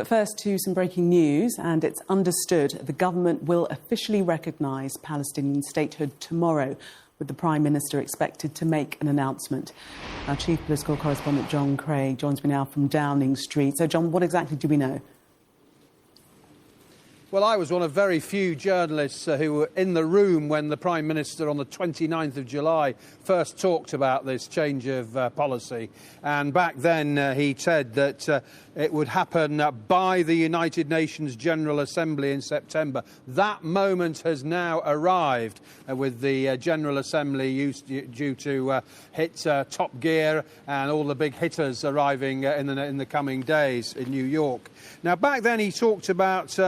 But first to some breaking news, and it's understood the government will officially recognise Palestinian statehood tomorrow, with the Prime Minister expected to make an announcement. Our chief political correspondent John Craig joins me now from Downing Street. So, John, what exactly do we know? Well, I was one of very few journalists who were in the room when the Prime Minister on the 29th of July first talked about this change of policy. And back then he said that it would happen by the United Nations General Assembly in September. That moment has now arrived with the General Assembly due to hit top gear and all the big hitters arriving in the coming days in New York. Now, back then he talked about...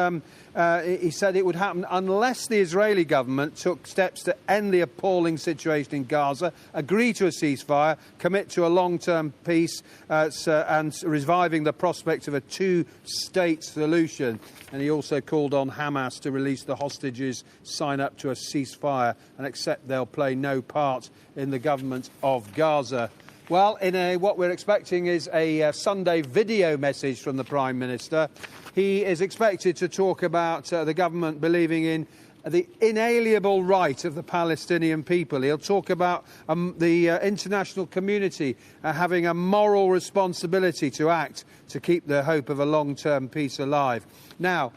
he said it would happen unless the Israeli government took steps to end the appalling situation in Gaza, agree to a ceasefire, commit to a long-term peace and reviving the prospect of a two-state solution. And he also called on Hamas to release the hostages, sign up to a ceasefire and accept they'll play no part in the government of Gaza. Well, what we're expecting is a Sunday video message from the Prime Minister. He is expected to talk about the government believing in the inalienable right of the Palestinian people. He'll talk about the international community having a moral responsibility to act to keep the hope of a long-term peace alive. Now,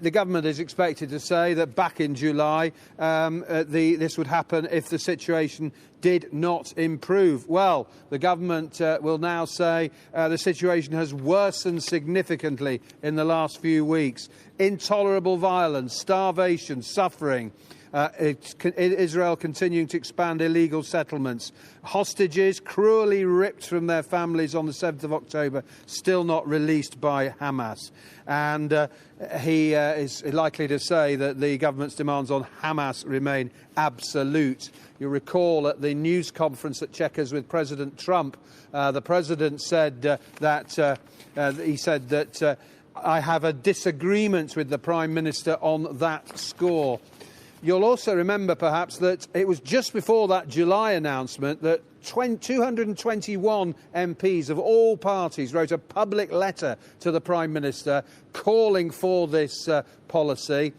the government is expected to say that back in July this would happen if the situation did not improve. Well, the government will now say the situation has worsened significantly in the last few weeks. Intolerable violence, starvation, suffering. Israel continuing to expand illegal settlements. Hostages cruelly ripped from their families on the 7th of October, still not released by Hamas. And he is likely to say that the government's demands on Hamas remain absolute. You recall at the news conference at Chequers with President Trump, the president said that I have a disagreement with the Prime Minister on that score. You'll also remember, perhaps, that it was just before that July announcement that 221 MPs of all parties wrote a public letter to the Prime Minister calling for this policy.